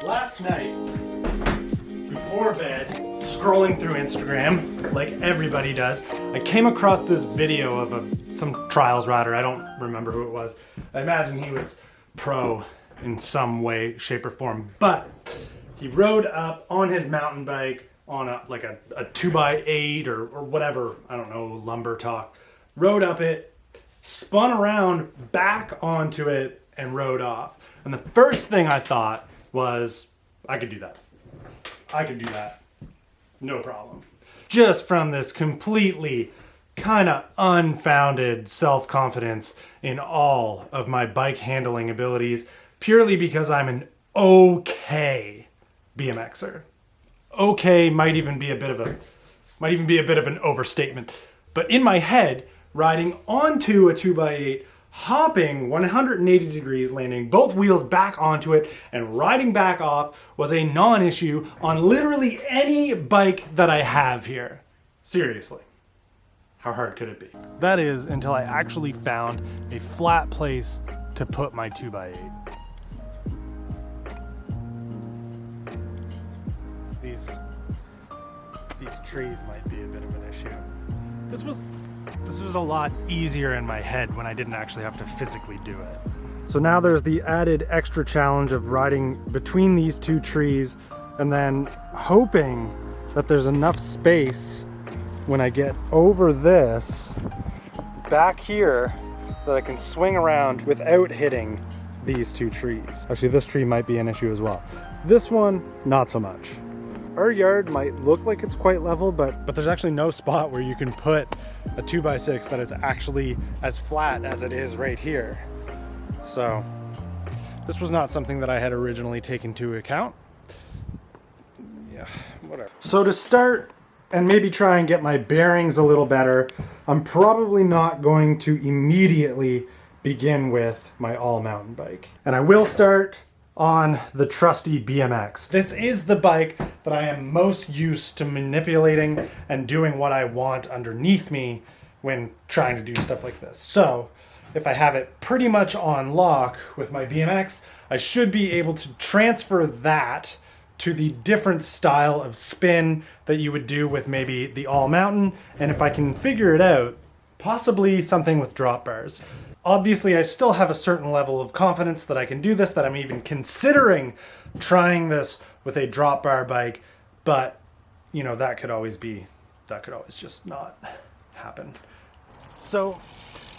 Last night, before bed, scrolling through Instagram, like everybody does, I came across this video of some trials rider. I don't remember who it was. I imagine he was pro in some way, shape, or form. But he rode up on his mountain bike on a 2x8 or whatever, I don't know, lumber talk. Rode up it, spun around back onto it, and rode off. And the first thing I thought was, I could do that. I could do that. No problem. Just from this completely kind of unfounded self-confidence in all of my bike handling abilities, purely because I'm an okay BMXer. Okay might even be a bit of an overstatement. But in my head, riding onto a 2x8, hopping 180 degrees, landing both wheels back onto it, and riding back off was a non-issue on literally any bike that I have here. Seriously. How hard could it be? That is until I actually found a flat place to put my 2x8. These trees might be a bit of an issue. This was a lot easier in my head when I didn't actually have to physically do it. So now there's the added extra challenge of riding between these two trees and then hoping that there's enough space when I get over this back here that I can swing around without hitting these two trees. Actually, this tree might be an issue as well. This one, not so much. Our yard might look like it's quite level, but there's actually no spot where you can put a 2x6 that it's actually as flat as it is right here. So this was not something that I had originally taken into account. Yeah, whatever. So to start and maybe try and get my bearings a little better, I'm probably not going to immediately begin with my all mountain bike. And I will start on the trusty BMX. This is the bike that I am most used to manipulating and doing what I want underneath me when trying to do stuff like this. So if I have it pretty much on lock with my BMX, I should be able to transfer that to the different style of spin that you would do with maybe the all mountain. And if I can figure it out, possibly something with drop bars. Obviously, I still have a certain level of confidence that I can do this, that I'm even considering trying this with a drop bar bike, but you know, that could always just not happen. So,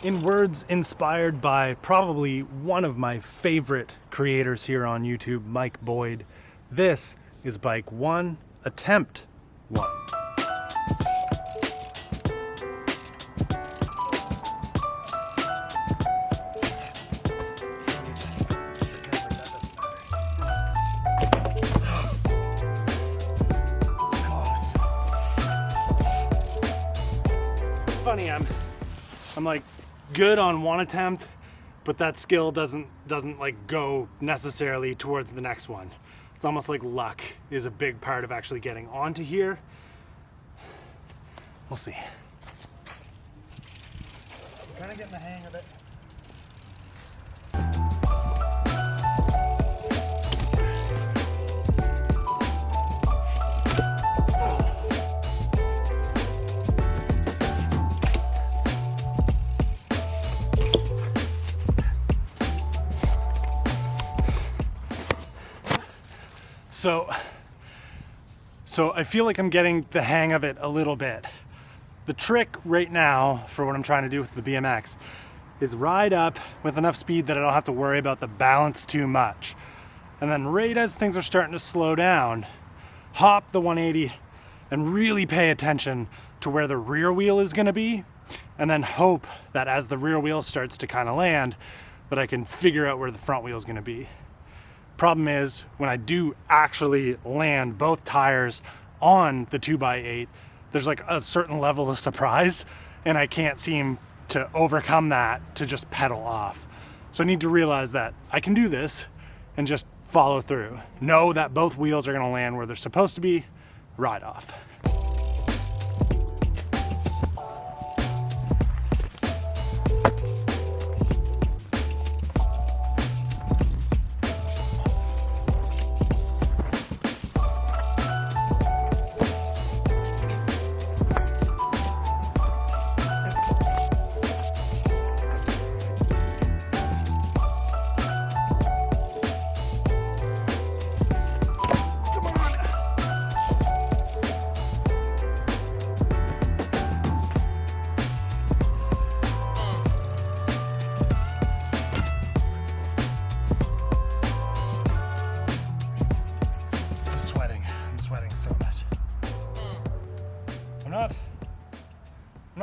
in words inspired by probably one of my favorite creators here on YouTube, Mike Boyd, this is bike 1, attempt 1. Funny, I'm like good on one attempt, but that skill doesn't like go necessarily towards the next one. It's almost like luck is a big part of actually getting onto here. We'll see. I'm kind of getting the hang of it. So I feel like I'm getting the hang of it a little bit. The trick right now for what I'm trying to do with the BMX is ride up with enough speed that I don't have to worry about the balance too much. And then right as things are starting to slow down, hop the 180 and really pay attention to where the rear wheel is gonna be, and then hope that as the rear wheel starts to kind of land, that I can figure out where the front wheel is gonna be. Problem is, when I do actually land both tires on the 2x8, there's like a certain level of surprise, and I can't seem to overcome that to just pedal off. So I need to realize that I can do this and just follow through. Know that both wheels are gonna land where they're supposed to be, ride off.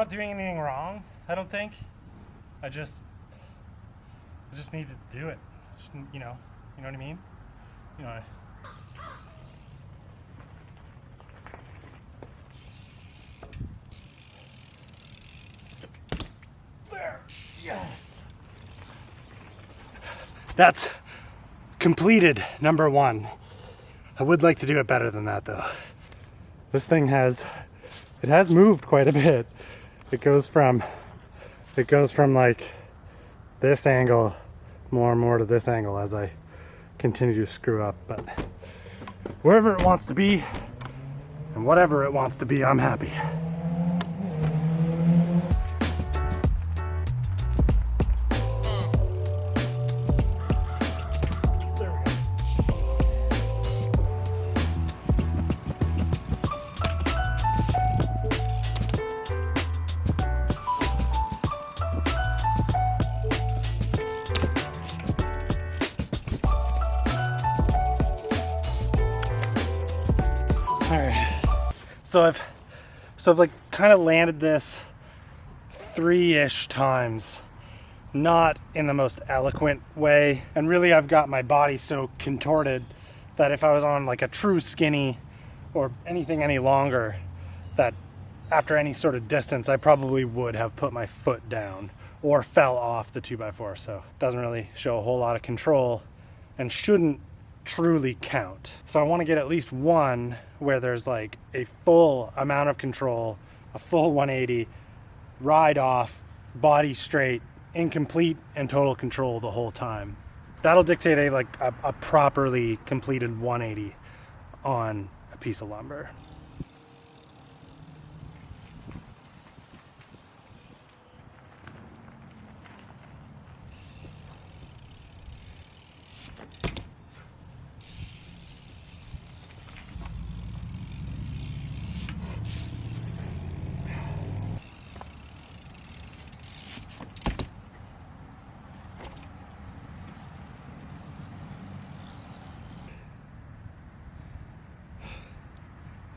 not doing anything wrong, I don't think. I just need to do it. Just, you know what I mean? You know. There. Yes. That's completed number 1. I would like to do it better than that though. This thing has moved quite a bit. It goes from like this angle more and more to this angle as I continue to screw up, but wherever it wants to be and whatever it wants to be, I'm happy. So I've like kind of landed this 3-ish times, not in the most eloquent way. And really I've got my body so contorted that if I was on like a true skinny or anything any longer, that after any sort of distance, I probably would have put my foot down or fell off the 2x4. So it doesn't really show a whole lot of control and shouldn't truly count. So I want to get at least one where there's like a full amount of control, a full 180, ride off, body straight, in complete and total control the whole time. That'll dictate a properly completed 180 on a piece of lumber.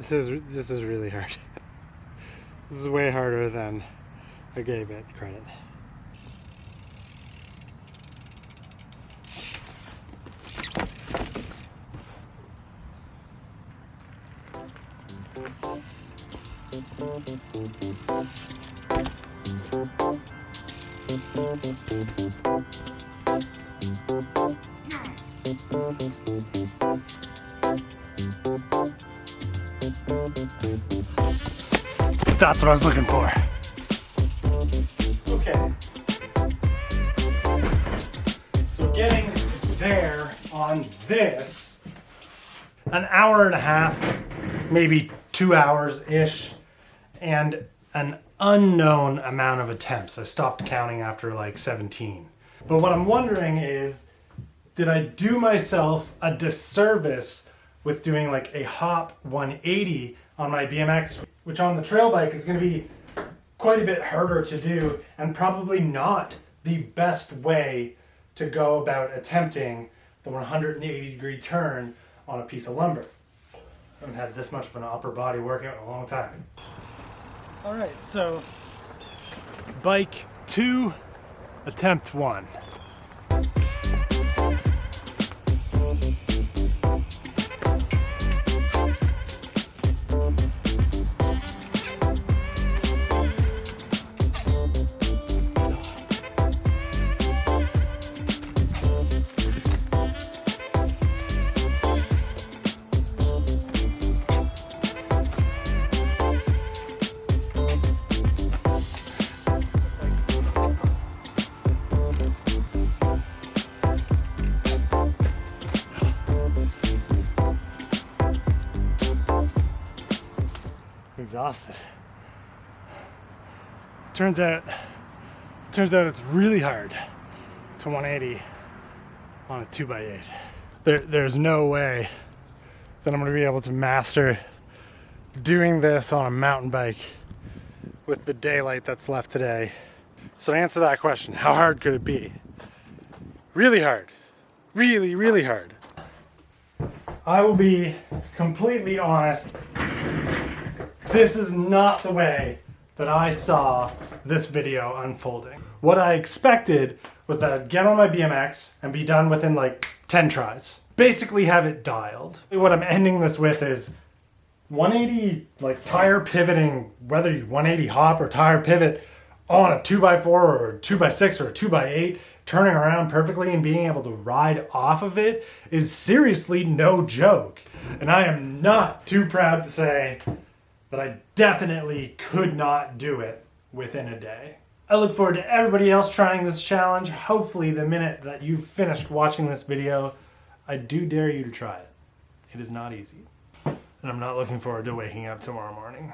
This is really hard. This is way harder than I gave it credit. That's what I was looking for. Okay. So getting there on this, an hour and a half, maybe 2 hours-ish, and an unknown amount of attempts. I stopped counting after like 17. But what I'm wondering is, did I do myself a disservice with doing like a hop 180 on my BMX, which on the trail bike is going to be quite a bit harder to do and probably not the best way to go about attempting the 180-degree turn on a piece of lumber. I haven't had this much of an upper body workout in a long time. All right, so bike 2, attempt 1. Exhausted. Turns out it's really hard to 180 on a 2x8. There's no way that I'm going to be able to master doing this on a mountain bike with the daylight that's left today. So to answer that question, how hard could it be? Really hard. Really, really hard. I will be completely honest. This is not the way that I saw this video unfolding. What I expected was that I'd get on my BMX and be done within like 10 tries. Basically have it dialed. What I'm ending this with is 180 like tire pivoting, whether you 180 hop or tire pivot on a 2x4 or a 2x6 or a 2x8, turning around perfectly and being able to ride off of it is seriously no joke. And I am not too proud to say that I definitely could not do it within a day. I look forward to everybody else trying this challenge. Hopefully the minute that you've finished watching this video, I do dare you to try it. It is not easy. And I'm not looking forward to waking up tomorrow morning.